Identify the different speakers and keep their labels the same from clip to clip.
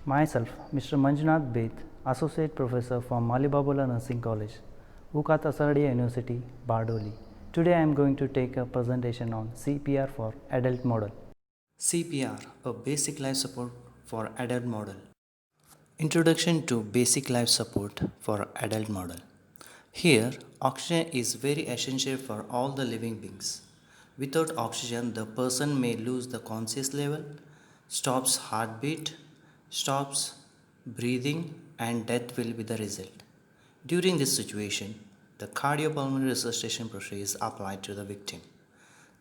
Speaker 1: Myself, Mr. Manjunath Beth, Associate Professor from Malibabula Nursing College, Ukat Asadia University, Bardoli. Today I am going to take a presentation on CPR for adult model.
Speaker 2: CPR, a basic life support for adult model. Introduction to basic life support for adult model. Here, oxygen is very essential for all the living beings. Without oxygen, the person may lose the conscious level, stops heartbeat, stops breathing, and death will be the result. During this situation, the cardiopulmonary resuscitation procedure is applied to the victim.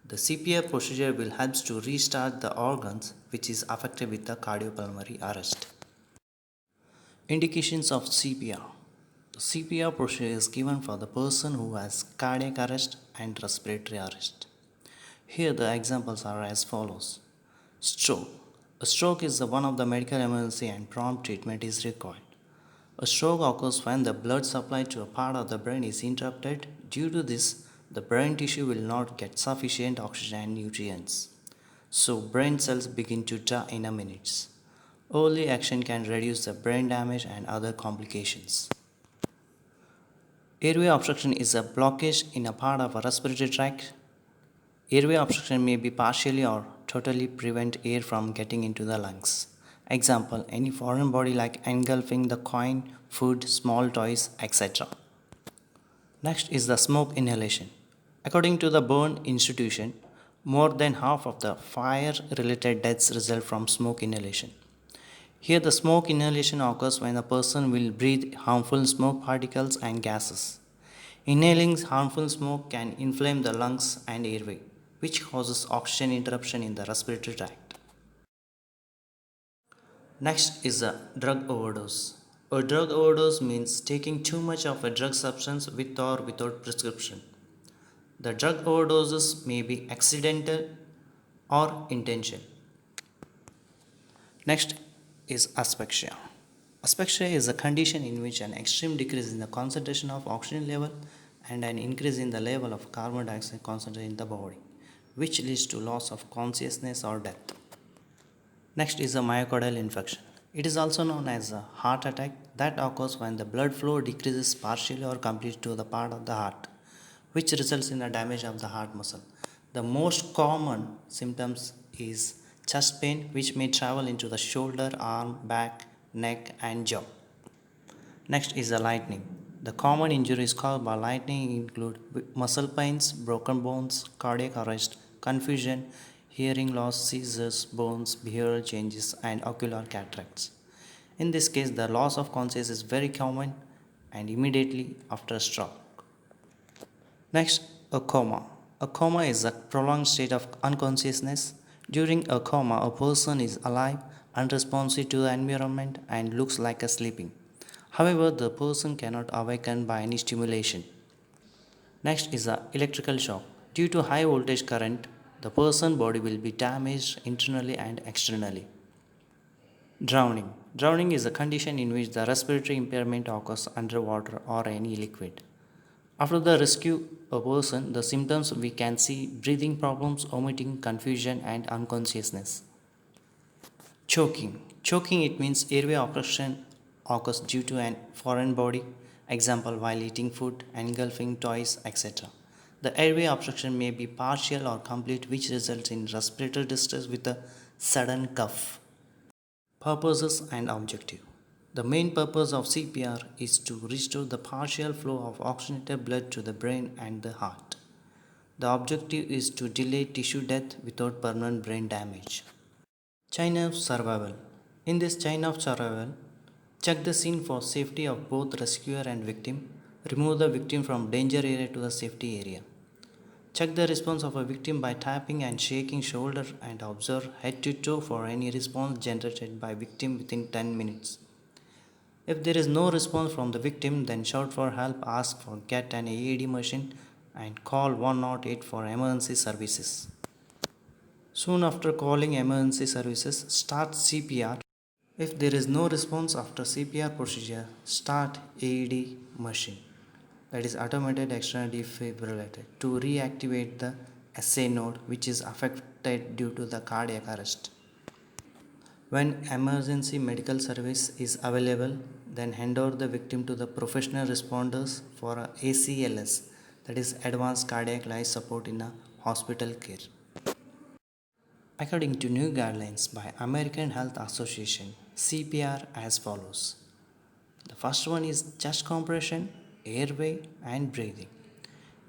Speaker 2: The CPR procedure will help to restart the organs which is affected with the cardiopulmonary arrest. Indications of CPR. The CPR procedure is given for the person who has cardiac arrest and respiratory arrest. Here the examples are as follows. Stroke. A stroke is one of the medical emergency and prompt treatment is required. A stroke occurs when the blood supply to a part of the brain is interrupted. Due to this, the brain tissue will not get sufficient oxygen and nutrients. So brain cells begin to die in a minute. Early action can reduce the brain damage and other complications. Airway obstruction is a blockage in a part of a respiratory tract. Airway obstruction may be partially or totally prevent air from getting into the lungs. Example, any foreign body like engulfing the coin, food, small toys, etc. Next is the smoke inhalation. According to the Burn Institution, more than half of the fire-related deaths result from smoke inhalation. Here the smoke inhalation occurs when a person will breathe harmful smoke particles and gases. Inhaling harmful smoke can inflame the lungs and airway, which causes oxygen interruption in the respiratory tract. Next is a drug overdose. A drug overdose means taking too much of a drug substance with or without prescription. The drug overdoses may be accidental or intentional. Next is asphyxia. Asphyxia is a condition in which an extreme decrease in the concentration of oxygen level and an increase in the level of carbon dioxide concentration in the body, which leads to loss of consciousness or death. Next is a myocardial infarction. It is also known as a heart attack that occurs when the blood flow decreases partially or completely to the part of the heart, which results in the damage of the heart muscle. The most common symptoms is chest pain, which may travel into the shoulder, arm, back, neck, and jaw. Next is the lightning. The common injuries caused by lightning include muscle pains, broken bones, cardiac arrest, confusion, hearing loss, seizures, bones, behavioral changes, and ocular cataracts. In this case, the loss of consciousness is very common and immediately after a stroke. Next, a coma. A coma is a prolonged state of unconsciousness. During a coma, a person is alive, unresponsive to the environment, and looks like a sleeping. However, the person cannot awaken by any stimulation. Next is the electrical shock. Due to high voltage current, the person's body will be damaged internally and externally. Drowning. Drowning is a condition in which the respiratory impairment occurs underwater or any liquid. After the rescue a person, the symptoms we can see breathing problems, vomiting, confusion, and unconsciousness. Choking. Choking it means airway obstruction occurs due to an foreign body, example while eating food, engulfing toys, etc. The airway obstruction may be partial or complete, which results in respiratory distress with a sudden cough. Purposes and objective. The main purpose of CPR is to restore the partial flow of oxygenated blood to the brain and the heart. The objective is to delay tissue death without permanent brain damage. Chain of survival. In this chain of survival, check the scene for safety of both rescuer and victim. Remove the victim from danger area to the safety area. Check the response of a victim by tapping and shaking shoulder and observe head to toe for any response generated by victim within 10 minutes. If there is no response from the victim, then shout for help, ask for get an AED machine and call 108 for emergency services. Soon after calling emergency services, start CPR. If there is no response after CPR procedure, start AED machine, that is automated external defibrillator, to reactivate the SA node which is affected due to the cardiac arrest. When emergency medical service is available, then hand over the victim to the professional responders for a ACLS, that is Advanced Cardiac Life Support in a hospital care. According to new guidelines by American Health Association, CPR as follows. The first one is chest compression, airway and breathing.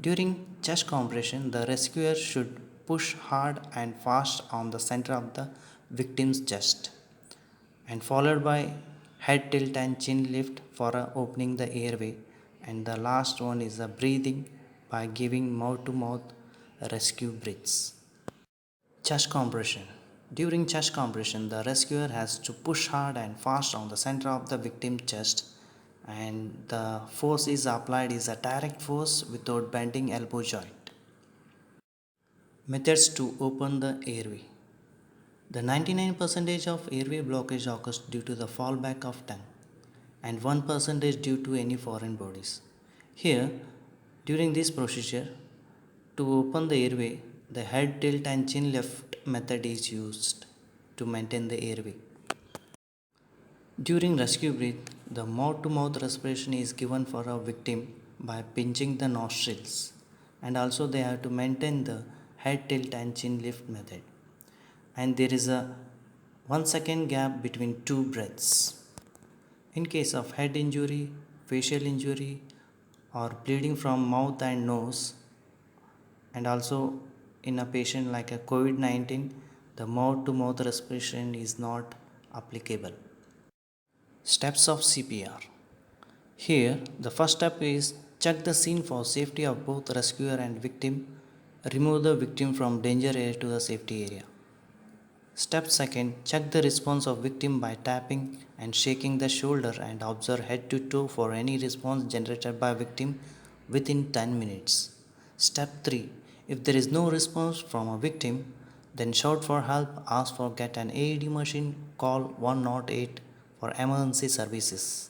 Speaker 2: During chest compression, the rescuer should push hard and fast on the center of the victim's chest and followed by head tilt and chin lift for opening the airway, and the last one is the breathing by giving mouth to mouth rescue breaths. Chest compression. During chest compression, the rescuer has to push hard and fast on the center of the victim's chest, and the force is applied is a direct force without bending elbow joint. Methods to open the airway. The 99% of airway blockage occurs due to the fallback of tongue and 1% due to any foreign bodies. Here, during this procedure, to open the airway, the head tilt and chin lift method is used to maintain the airway. During rescue breath, the mouth to mouth respiration is given for a victim by pinching the nostrils, and also they have to maintain the head tilt and chin lift method, and there is a 1 second gap between two breaths. In case of head injury, facial injury, or bleeding from mouth and nose, and also in a patient like a COVID 19, the mouth to mouth respiration is not applicable. Steps of CPR. Here, the first step is check the scene for safety of both rescuer and victim. Remove the victim from danger area to the safety area. Step second, check the response of victim by tapping and shaking the shoulder and observe head to toe for any response generated by victim within 10 minutes. Step 3, if there is no response from a victim, then shout for help, ask for get an AED machine, call 108 for emergency services.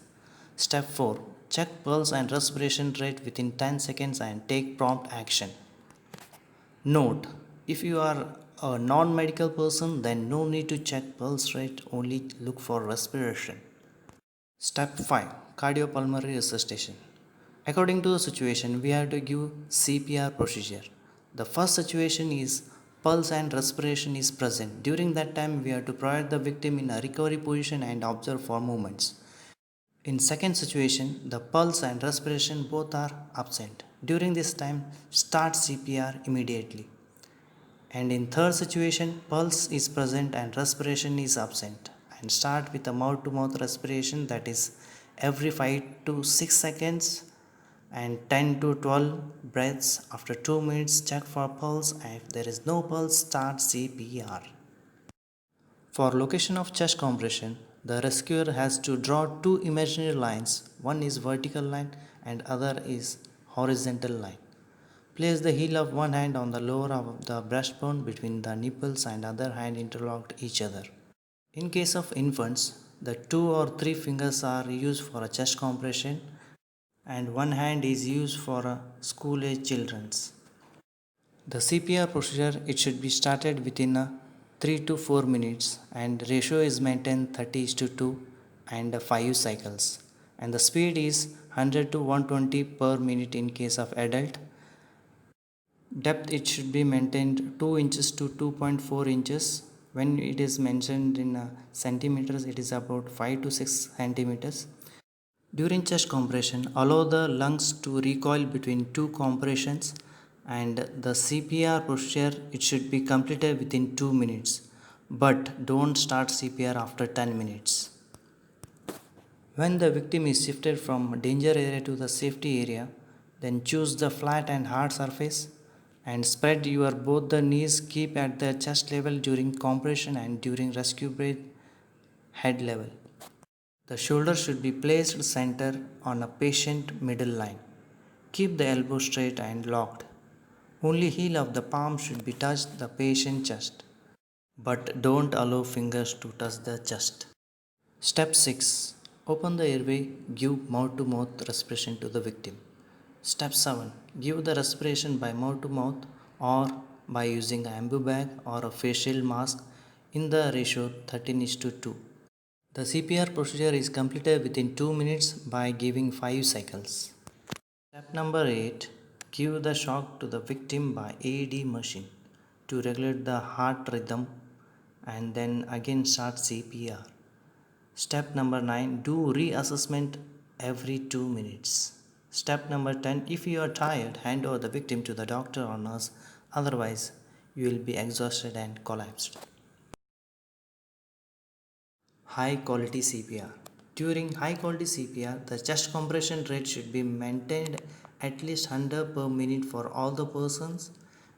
Speaker 2: Step 4, check pulse and respiration rate within 10 seconds and take prompt action. Note, if you are a non-medical person, then no need to check pulse rate, only look for respiration. Step 5, cardiopulmonary resuscitation. According to the situation, we have to give CPR procedure. The first situation is pulse and respiration is present. During that time, we have to provide the victim in a recovery position and observe for movements. In second situation, the pulse and respiration both are absent. During this time, start CPR immediately. And in third situation, pulse is present and respiration is absent, and start with a mouth to mouth respiration, that is every 5 to 6 seconds and 10 to 12 breaths. After 2 minutes, check for pulse, and if there is no pulse, start CPR. For location of chest compression, the rescuer has to draw two imaginary lines. One is vertical line and other is horizontal line. Place the heel of one hand on the lower of the breastbone between the nipples and other hand interlocked each other. In case of infants, the 2 or 3 fingers are used for a chest compression and one hand is used for a school age children's. The CPR procedure, it should be started within 3 to 4 minutes and ratio is maintained 30:2 and 5 cycles, and the speed is 100 to 120 per minute in case of adult. Depth, it should be maintained 2 inches to 2.4 inches. When it is mentioned in centimeters, it is about 5 to 6 centimeters. During chest compression, allow the lungs to recoil between two compressions, and the CPR procedure, it should be completed within 2 minutes, but don't start CPR after 10 minutes. When the victim is shifted from danger area to the safety area, then choose the flat and hard surface and spread your both the knees, keep at the chest level during compression and during rescue breath head level. The shoulder should be placed center on a patient middle line. Keep the elbow straight and locked. Only heel of the palm should be touched the patient chest, but don't allow fingers to touch the chest. Step 6. Open the airway, give mouth to mouth respiration to the victim. Step 7. Give the respiration by mouth to mouth or by using an ambu bag or a face shield mask. in the ratio 13:2. The CPR procedure is completed within 2 minutes by giving 5 cycles. Step number 8. Give the shock to the victim by AED machine to regulate the heart rhythm and then again start CPR. Step number 9. Do reassessment every 2 minutes. Step number 10. If you are tired, hand over the victim to the doctor or nurse, otherwise, you will be exhausted and collapsed. High quality CPR. During high quality CPR, the chest compression rate should be maintained at least 100 per minute for all the persons,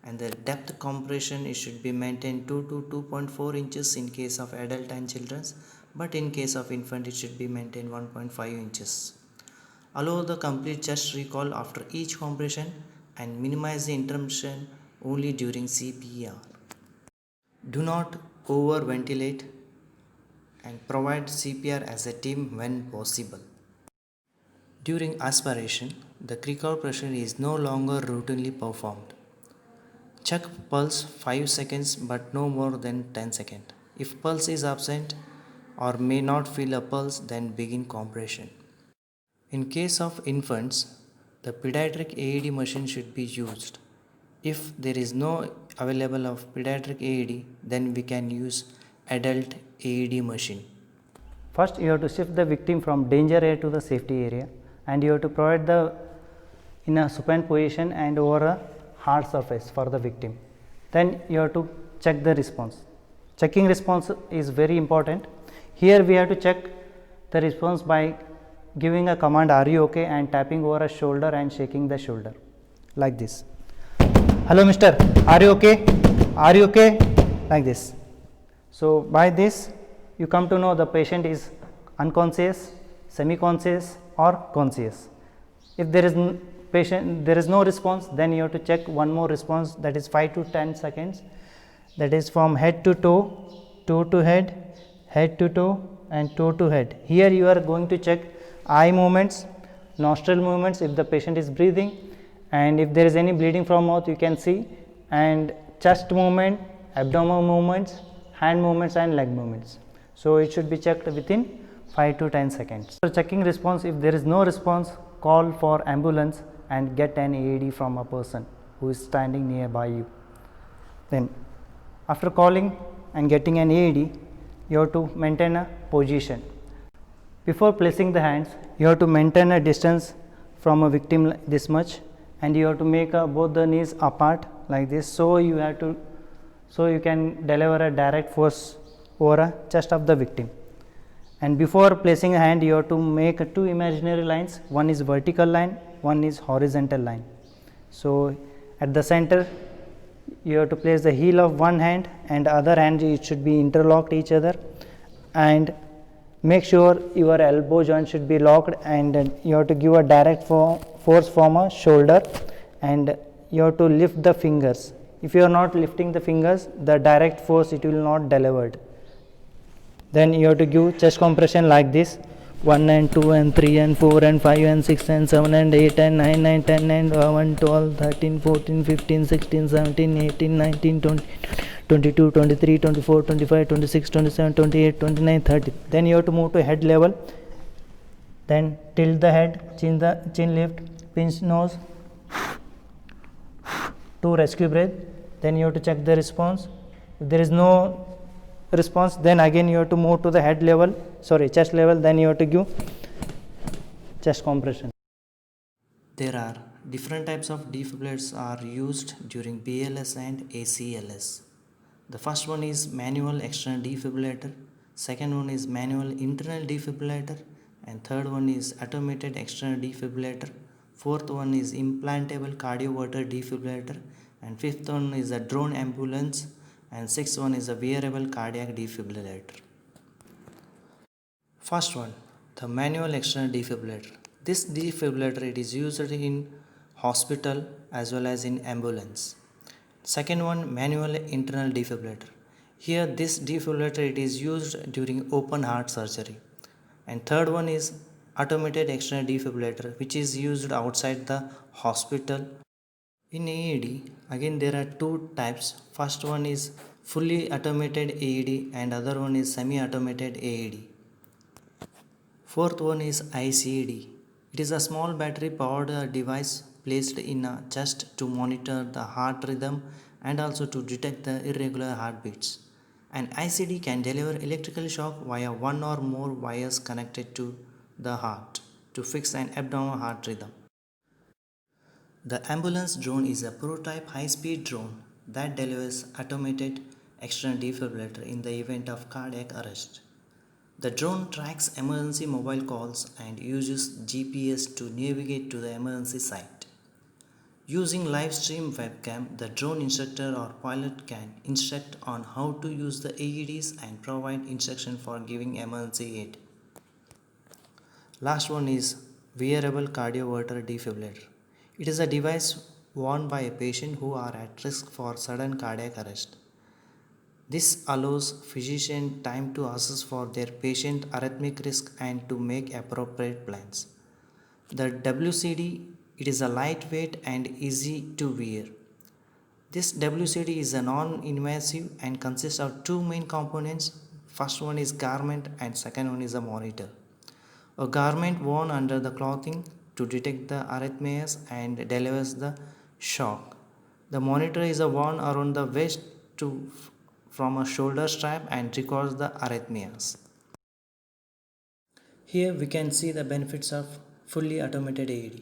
Speaker 2: and the depth compression it should be maintained 2 to 2.4 inches in case of adult and children, but in case of infant it should be maintained 1.5 inches. Allow the complete chest recall after each compression and minimize the interruption only during CPR. Do not overventilate and provide CPR as a team when possible. During aspiration, the critical pressure is no longer routinely performed. Check pulse 5 seconds but no more than 10 seconds. If pulse is absent or may not feel a pulse, then begin compression. In case of infants, the pediatric AED machine should be used. If there is no available of pediatric AED, then we can use adult AED machine.
Speaker 1: First, you have to shift the victim from danger area to the safety area, and you have to provide the in a supine position and over a hard surface for the victim. Then you have to check the response. Checking response is very important. Here we have to check the response by giving a command, "Are you okay?" and tapping over a shoulder and shaking the shoulder like this. "Hello mister, are you okay? Are you okay?" like this. So by this you come to know the patient is unconscious, semi-conscious or conscious. If there is no response, then you have to check one more response, that is 5 to 10 seconds, that is from head to toe, toe to head, head to toe and toe to head. Here you are going to check eye movements, nostril movements if the patient is breathing, and if there is any bleeding from mouth you can see, and chest movement, abdominal movements, hand movements and leg movements. So it should be checked within 5 to 10 seconds. For checking response, if there is no response, call for ambulance and get an AED from a person who is standing nearby you. Then after calling and getting an AED, you have to maintain a position. Before placing the hands, you have to maintain a distance from a victim this much, and you have to make both the knees apart like this, so you can deliver a direct force over a chest of the victim. And before placing a hand, you have to make two imaginary lines. One is vertical line, one is horizontal line. So at the center you have to place the heel of one hand, and other hand it should be interlocked each other, and make sure your elbow joint should be locked, and you have to give a direct force from a shoulder, and you have to lift the fingers. If you are not lifting the fingers, the direct force it will not delivered. Then you have to give chest compression like this: 1 and 2 and 3 and 4 and 5 and 6 and 7 and 8 and 9 and 10 and 11, 12, 13, 14, 15, 16, 17, 18, 19, 20, 22, 23, 24, 25, 26, 27, 28, 29, 30. Then you have to move to head level. Then tilt the head, chin lift, pinch nose, to rescue breath. Then you have to check the response. If there is no response, then again you have to move to the chest level. Then you have to give chest compression.
Speaker 2: There are different types of defibrillators are used during BLS and ACLS. The first one is manual external defibrillator, second one is manual internal defibrillator, and third one is automated external defibrillator, fourth one is implantable cardioverter defibrillator, and fifth one is a drone ambulance, and sixth one is a wearable cardiac defibrillator. First one, the manual external defibrillator. This defibrillator it is used in hospital as well as in ambulance. Second one, manual internal defibrillator. Here this defibrillator it is used during open heart surgery. And third one is automated external defibrillator, which is used outside the hospital. In AED, again there are two types. First one is fully automated AED, and other one is semi-automated AED. Fourth one is ICD. It is a small battery powered device placed in a chest to monitor the heart rhythm and also to detect the irregular heartbeats. An ICD can deliver electrical shock via one or more wires connected to the heart to fix an abnormal heart rhythm. The ambulance drone is a prototype high-speed drone that delivers automated external defibrillator in the event of cardiac arrest. The drone tracks emergency mobile calls and uses GPS to navigate to the emergency site. Using live stream webcam, the drone instructor or pilot can instruct on how to use the AEDs and provide instruction for giving emergency aid. Last one is wearable cardioverter defibrillator. It is a device worn by a patient who are at risk for sudden cardiac arrest. This allows physician time to assess for their patient arrhythmic risk and to make appropriate plans. The WCD, it is a lightweight and easy to wear. This WCD is a non-invasive and consists of two main components. First one is garment and second one is a monitor. A garment worn under the clothing to detect the arrhythmias and delivers the shock. The monitor is worn around the waist from a shoulder strap and records the arrhythmias. Here we can see the benefits of fully automated AED.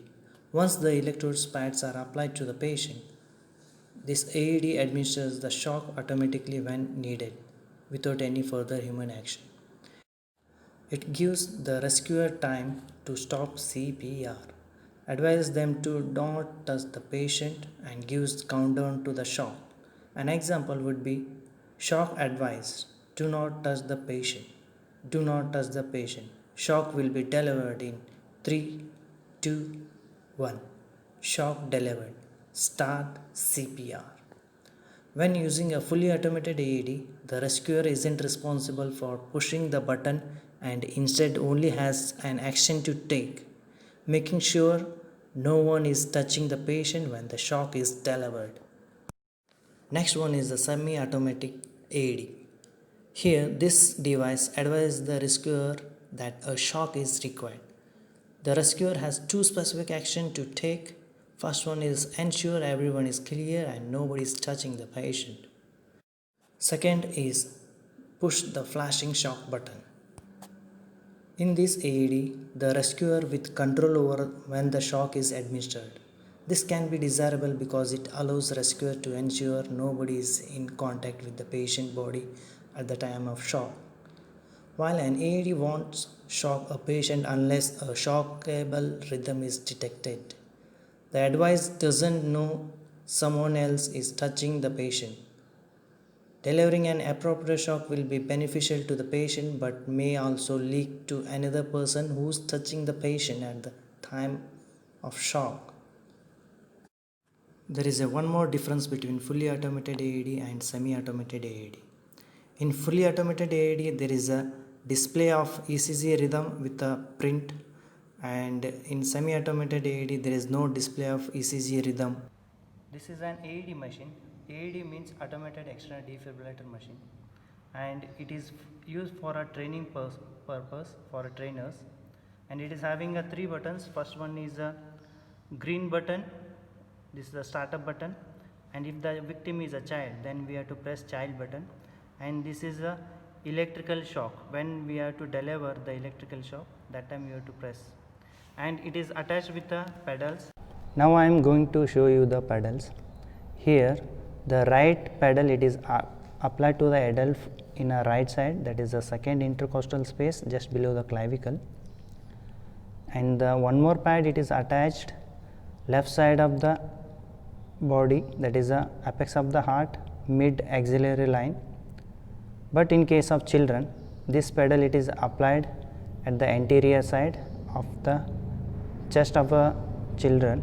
Speaker 2: Once the electrode pads are applied to the patient, this AED administers the shock automatically when needed without any further human action. It gives the rescuer time to stop CPR, advises them to not touch the patient and gives countdown to the shock. An example would be shock advised, do not touch the patient, do not touch the patient. Shock will be delivered in 3, 2, 1. Shock delivered. Start CPR. When using a fully automated AED, the rescuer isn't responsible for pushing the button and instead only has an action to take, making sure no one is touching the patient when the shock is delivered. Next one is the semi-automatic AED. Here, this device advises the rescuer that a shock is required. The rescuer has two specific actions to take. First one is ensure everyone is clear and nobody is touching the patient. Second is push the flashing shock button. In this AED, the rescuer with control over when the shock is administered. This can be desirable because it allows rescuer to ensure nobody is in contact with the patient body at the time of shock. While an AED won't shock a patient unless a shockable rhythm is detected. The advice doesn't know someone else is touching the patient. Delivering an appropriate shock will be beneficial to the patient but may also leak to another person who's touching the patient at the time of shock. There is one more difference between fully automated AED and semi-automated AED. In fully automated AED, there is a display of ECG rhythm with a print, and in semi-automated AED, there is no display of ECG rhythm. This is an AED machine. AED means automated external defibrillator machine, and it is used for a training purpose for trainers, and it is having a 3 buttons. First one is a green button. This is the startup button, and if the victim is a child, then we have to press child button, and this is a electrical shock. When we have to deliver the electrical shock, that time you have to press, and it is attached with the pedals.
Speaker 1: Now I am going to show you the pedals. Here the right pedal, it is applied to the adult in a right side, that is the second intercostal space just below the clavicle, and the one more pad, it is attached left side of the body, that is the apex of the heart, mid axillary line. But in case of children, this pedal, it is applied at the anterior side of the chest of a children,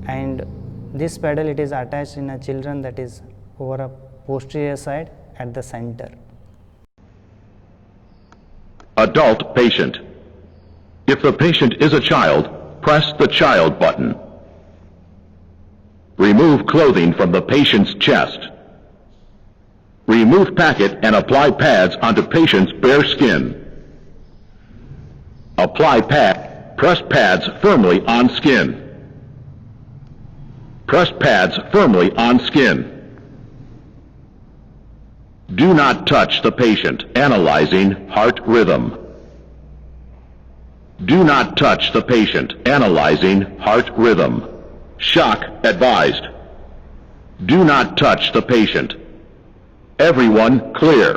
Speaker 1: and this pedal, it is attached in a children, that is over a posterior side at the center.
Speaker 3: Adult patient. If the patient is a child, press the child button. Remove clothing from the patient's chest. Remove packet and apply pads onto patient's bare skin. Apply pad. Press pads firmly on skin. Press pads firmly on skin. Do not touch the patient. Analyzing heart rhythm. Do not touch the patient. Analyzing heart rhythm. Shock advised. Do not touch the patient. Everyone clear.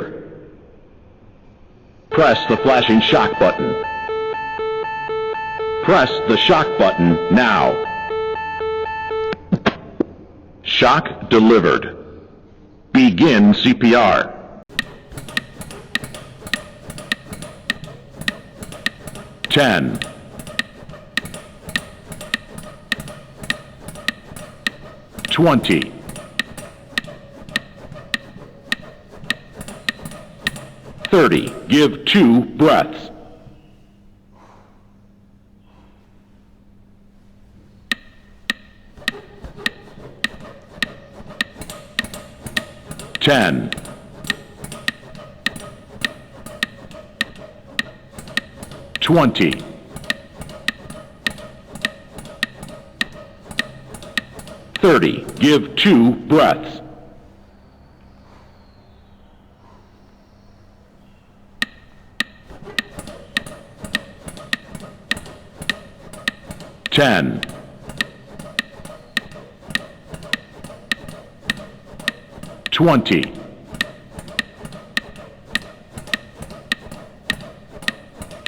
Speaker 3: Press the flashing shock button. Press the shock button now. Shock delivered. Begin CPR. Ten. 20. 30. Give 2 breaths. 10. 20. 30. Give 2 breaths. 10. 20.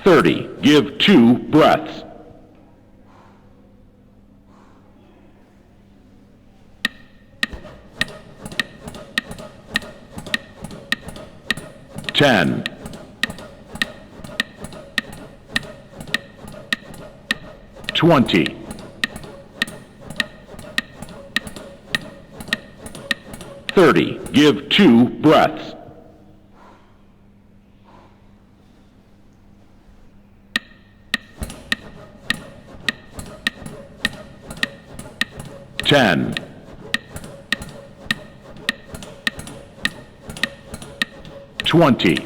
Speaker 3: 30. Give 2 breaths. 10. 20. 30. Give 2 breaths. 10. 20.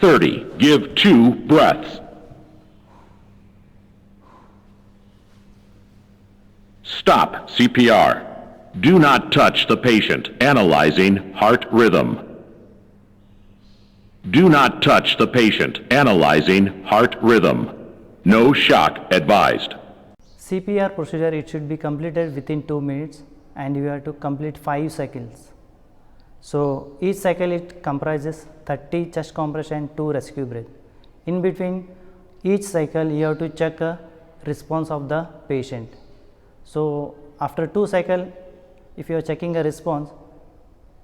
Speaker 3: 30. Give 2 breaths. Stop CPR. Do not touch the patient. Analyzing heart rhythm. Do not touch the patient. Analyzing heart rhythm. No shock advised.
Speaker 1: CPR procedure, it should be completed within 2 minutes and you have to complete 5 cycles. So each cycle it comprises 30 chest compression and 2 rescue breath. In between each cycle you have to check a response of the patient. So after 2 cycle, if you are checking a response,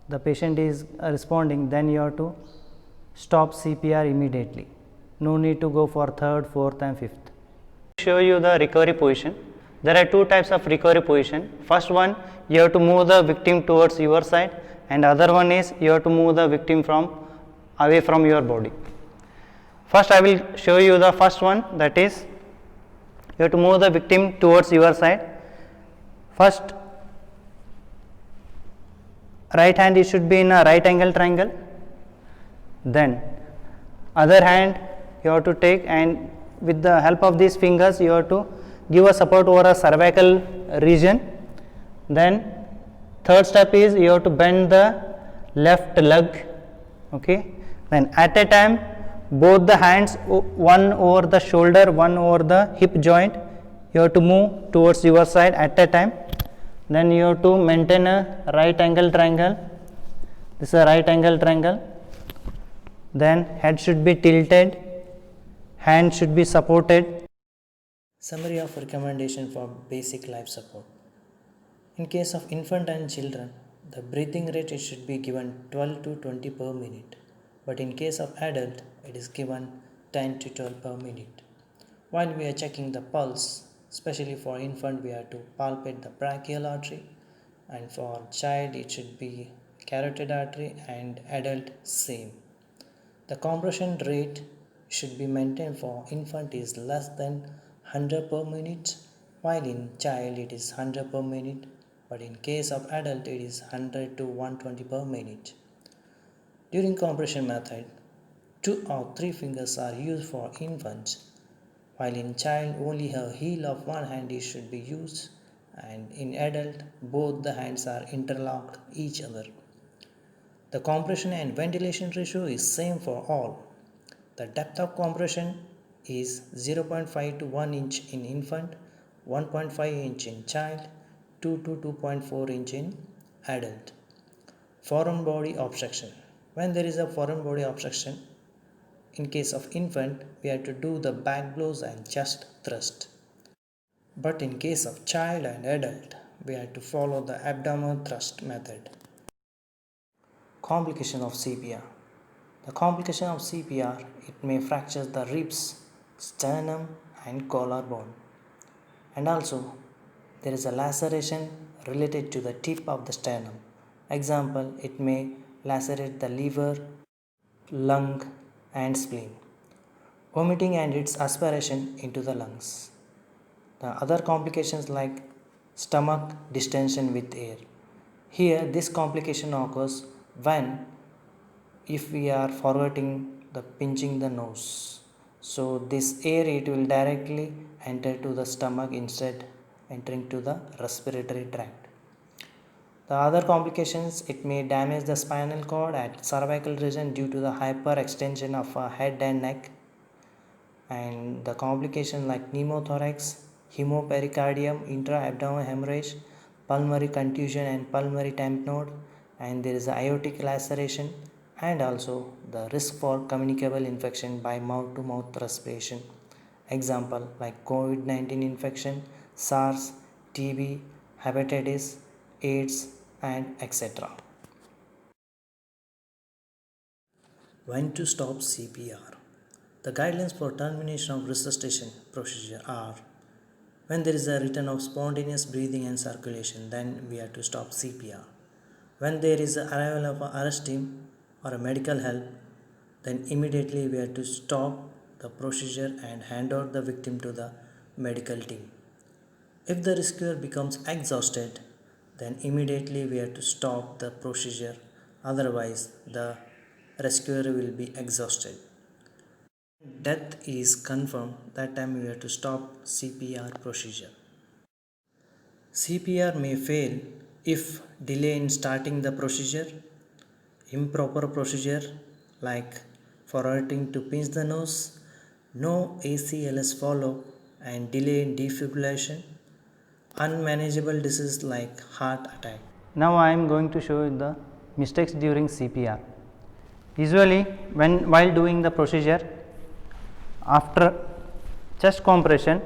Speaker 1: the patient is responding, then you have to stop CPR immediately. No need to go for 3rd, 4th and 5th. Show you the recovery position. There are 2 types of recovery position. First one, you have to move the victim towards your side, and other one is you have to move the victim away from your body. First I will show you the first one, that is you have to move the victim towards your side. First, right hand it should be in a right angle triangle. Then other hand you have to take, and with the help of these fingers you have to give a support over a cervical region. Then third step is you have to bend the left leg. Okay. Then at a time both the hands, one over the shoulder, one over the hip joint, you have to move towards your side at a time. Then you have to maintain a right angle triangle. This is a right angle triangle. Then head should be tilted, hand should be supported.
Speaker 2: Summary of recommendation for basic life support. In case of infant and children, the breathing rate it should be given 12 to 20 per minute. But in case of adult, it is given 10 to 12 per minute. While we are checking the pulse, especially for infant, we have to palpate the brachial artery, and for child it should be carotid artery, and adult same. The compression rate should be maintained for infant is less than 100 per minute, while in child it is 100 per minute, but in case of adult it is 100 to 120 per minute. During compression method, 2 or 3 fingers are used for infants, while in child only a heel of one hand should be used, and in adult both the hands are interlocked each other. The compression and ventilation ratio is same for all. The depth of compression is 0.5 to 1 inch in infant, 1.5 inch in child, 2 to 2.4 inch in adult. Foreign body obstruction. When there is a foreign body obstruction, in case of infant, we have to do the back blows and chest thrust. But in case of child and adult, we have to follow the abdominal thrust method. Complication of CPR. The complication of CPR, it may fracture the ribs, sternum and collarbone. And also, there is a laceration related to the tip of the sternum. Example, it may lacerate the liver, lung and spleen. Vomiting and its aspiration into the lungs. The other complications like stomach distension with air. Here, this complication occurs when if we are forgetting the pinching the nose. So this air it will directly enter to the stomach instead entering to the respiratory tract. The other complications, it may damage the spinal cord at cervical region due to the hyperextension of head and neck, and the complication like pneumothorax, hemopericardium, intra-abdominal hemorrhage, pulmonary contusion and pulmonary tamponade, and there is aortic laceration, and also the risk for communicable infection by mouth-to-mouth respiration. Example like COVID-19 infection, SARS, TB, hepatitis, AIDS, and etc. When to stop CPR? The guidelines for termination of resuscitation procedure are: when there is a return of spontaneous breathing and circulation, then we have to stop CPR. When there is a arrival of a arrest team or a medical help, then immediately we have to stop the procedure and hand over the victim to the medical team. If the rescuer becomes exhausted, then immediately we have to stop the procedure, otherwise the rescuer will be exhausted. Death is confirmed, that time we have to stop CPR procedure. CPR may fail if delay in starting the procedure, improper procedure like forgetting to pinch the nose, no ACLS follow and delay in defibrillation, unmanageable disease like heart attack.
Speaker 1: Now I am going to show you the mistakes during CPR. Usually while doing the procedure, after chest compression,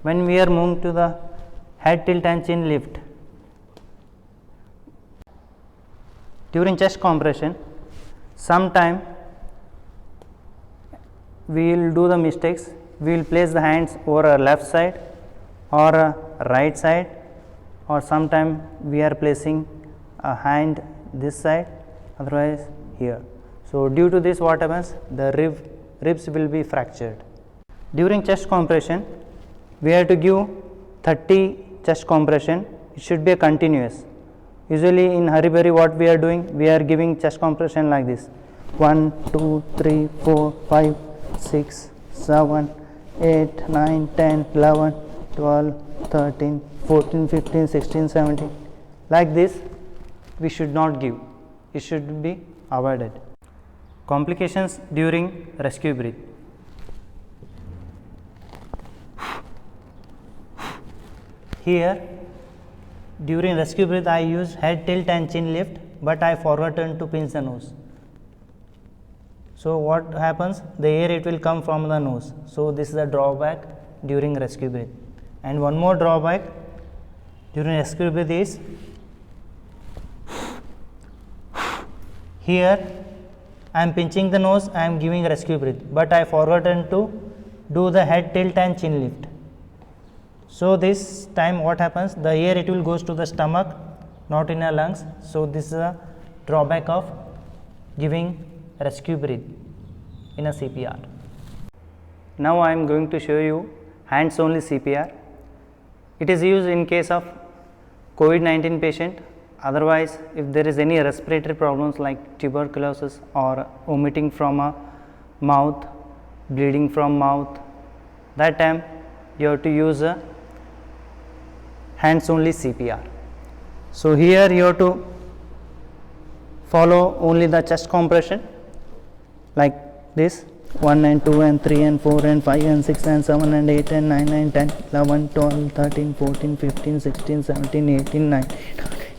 Speaker 1: when we are moving to the head tilt and chin lift, during chest compression, sometime we will do the mistakes. We will place the hands over our left side or right side, or sometime we are placing a hand this side, otherwise here. So due to this, what happens, the ribs will be fractured. During chest compression, we have to give 30 chest compression. It should be a continuous. Usually in hurry what we are doing, we are giving chest compression like this: 1 2 3 4 5 6 7 8 9 10 11 12 13 14 15 16 17. Like this we should not give. It should be avoided. Complications during rescue breath. Here during rescue breath I use head tilt and chin lift, but I forgotten to pinch the nose. So what happens, the air it will come from the nose. So this is a drawback during rescue breath. And one more drawback during rescue breath is, here I am pinching the nose, I am giving rescue breath, but I forgotten to do the head tilt and chin lift. So this time what happens, the air it will goes to the stomach, not in our lungs. So this is a drawback of giving rescue breath in a CPR. Now I am going to show you hands only CPR. It is used in case of COVID-19 patient. Otherwise, if there is any respiratory problems like tuberculosis or vomiting from a mouth, bleeding from mouth, that time you have to use a hands only CPR. So here you have to follow only the chest compression like this: 1 and 2 and 3 and 4 and 5 and 6 and 7 and 8 and 9 and 10, 11, 12, 13, 14, 15, 16, 17, 18, 19,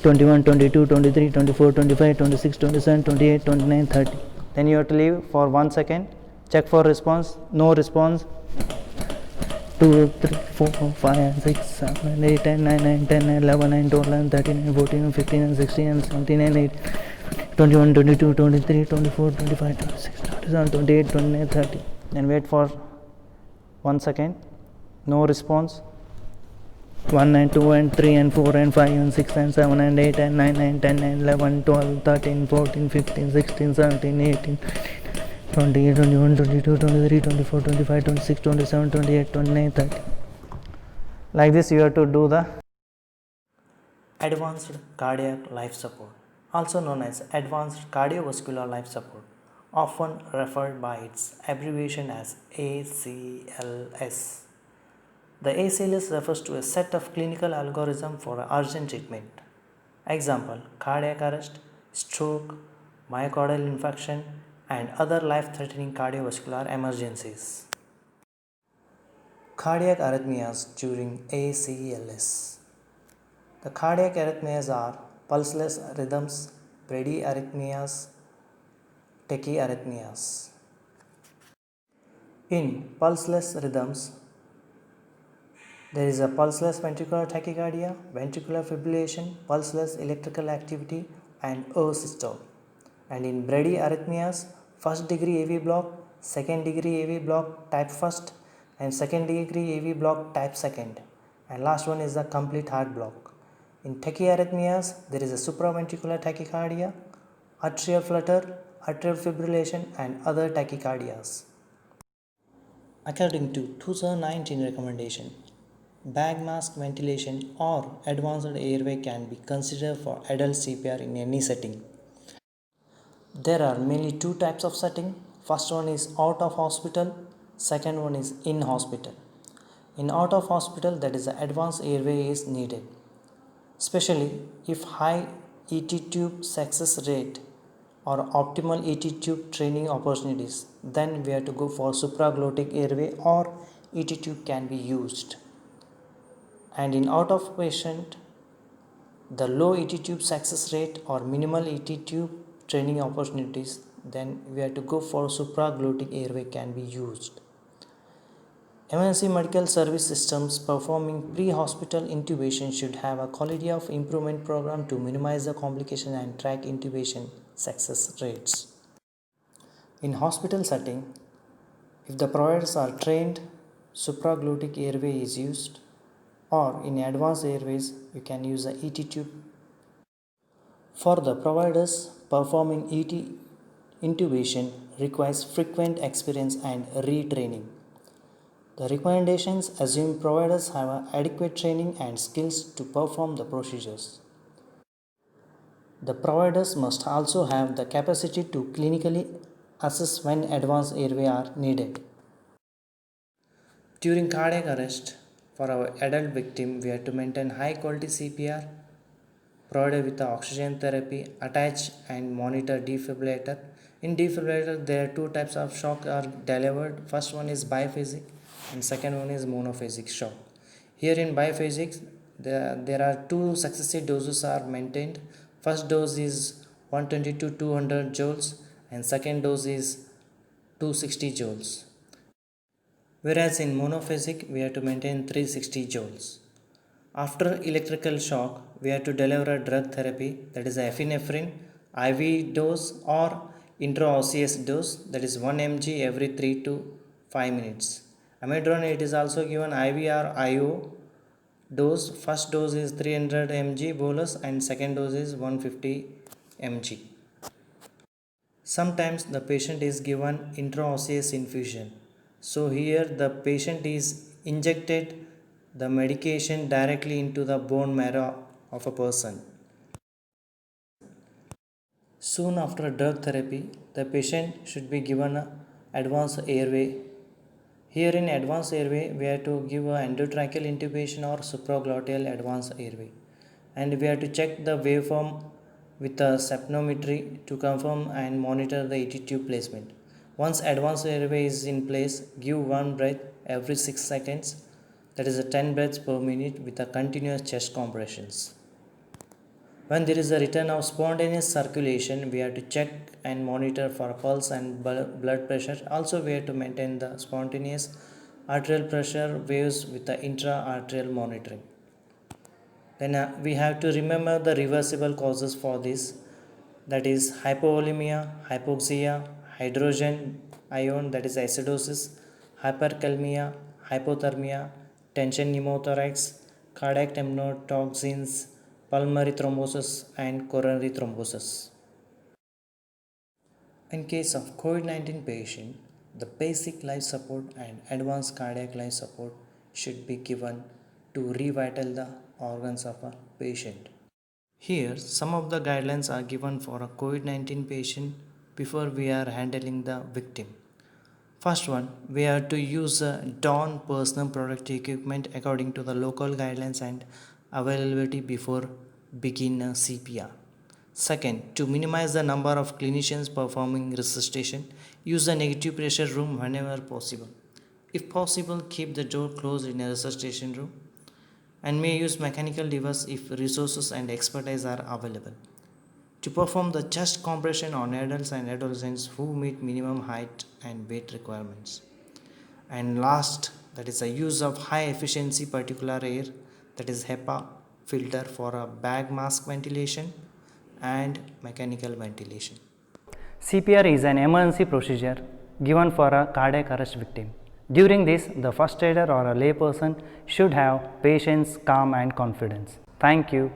Speaker 1: 21, 22, 23, 24, 25, 26, 27, 28, 29, 30. Then you have to leave for 1 second, check for response. No response. 2, 3, 4, 5 and 6, 7 and 8 and 9 and 10 and 11 and 12 and 13 and 14 and 15 and 16 and 17 and 18, 21, 22, 23, 24, 25, 26, 27, 28, 29, 30. Then wait for 1 second. No response. 1 and 2 and 3 and 4 and 5 and 6 and 7 and 8 and 9 and 10 and 11, 12, 13, 14, 15, 16, 17, 18, 28, 21, 22, 23, 24, 25, 26, 27, 28, 29, 30. Like this you have to do the
Speaker 2: Advanced cardiac life support, also known as advanced cardiovascular life support, often referred by its abbreviation as ACLS. The ACLS refers to a set of clinical algorithm for urgent treatment. Example: cardiac arrest, stroke, myocardial infarction, and other life-threatening cardiovascular emergencies. Cardiac arrhythmias during ACLS. The cardiac arrhythmias are pulseless rhythms, bradyarrhythmias, tachyarrhythmias. In pulseless rhythms, there is a pulseless ventricular tachycardia, ventricular fibrillation, pulseless electrical activity, and asystole. And in bradyarrhythmias, first degree AV block, second degree AV block type first, and second degree AV block type second, and last one is the complete heart block. In tachyarrhythmias, there is a supraventricular tachycardia, atrial flutter, atrial fibrillation, and other tachycardias. According to 2019 recommendation, bag mask ventilation or advanced airway can be considered for adult CPR in any setting. There are mainly two types of setting. First one is out of hospital, second one is in hospital. In out of hospital, that is the advanced airway is needed, especially if high ET tube success rate or optimal ET tube training opportunities, then we have to go for supraglottic airway or ET tube can be used. And in out of patient, the low ET tube success rate or minimal ET tube training opportunities, then we have to go for supraglottic airway can be used. Emergency medical service systems performing pre-hospital intubation should have a quality of improvement program to minimize the complication and track intubation success rates. In hospital setting, if the providers are trained, supraglottic airway is used, or in advanced airways you can use the ET tube. For the providers, performing ET intubation requires frequent experience and retraining. The recommendations assume providers have adequate training and skills to perform the procedures. The providers must also have the capacity to clinically assess when advanced airway are needed. During cardiac arrest, for our adult victim, we have to maintain high quality CPR, provided with the oxygen therapy, attach and monitor defibrillator. In defibrillator, there are two types of shock are delivered. First one is biphasic and second one is monophasic shock. Here in biphasic, there are two successive doses are maintained. First dose is 120 to 200 joules and second dose is 260 joules. Whereas in monophasic, we have to maintain 360 joules. After electrical shock, we have to deliver a drug therapy, that is epinephrine, IV dose or intraosseous dose, that is 1 mg every 3 to 5 minutes. Amiodarone, it is also given IV or IO dose. First dose is 300 mg bolus and second dose is 150 mg. Sometimes the patient is given intraosseous infusion. So here the patient is injected the medication directly into the bone marrow of a person. Soon after drug therapy, the patient should be given an advanced airway. Here in advanced airway, we have to give an endotracheal intubation or supraglottal advanced airway. And we have to check the waveform with a sapnometry to confirm and monitor the ET tube placement. Once advanced airway is in place, give one breath every 6 seconds, that is 10 breaths per minute with a continuous chest compressions. When there is a return of spontaneous circulation, we have to check and monitor for pulse and blood pressure. Also, we have to maintain the spontaneous arterial pressure waves with the intra-arterial monitoring. Then we have to remember the reversible causes for this, that is hypovolemia, hypoxia, hydrogen ion, that is acidosis, hyperkalemia, hypothermia, tension pneumothorax, cardiac pneumotoxins, pulmonary thrombosis and coronary thrombosis. In case of COVID-19 patient, the basic life support and advanced cardiac life support should be given to revital the organs of a patient. Here, some of the guidelines are given for a COVID-19 patient before we are handling the victim. First one, we have to use don personal protective equipment according to the local guidelines and availability before begin CPR. Second, to minimize the number of clinicians performing resuscitation, use a negative pressure room whenever possible. If possible, keep the door closed in a resuscitation room and may use mechanical levers if resources and expertise are available. To perform the chest compression on adults and adolescents who meet minimum height and weight requirements. And last, that is the use of high efficiency particulate air, that is HEPA filter for a bag mask ventilation and mechanical ventilation.
Speaker 1: CPR is an emergency procedure given for a cardiac arrest victim. During this, the first aider or a lay person should have patience, calm and confidence. Thank you.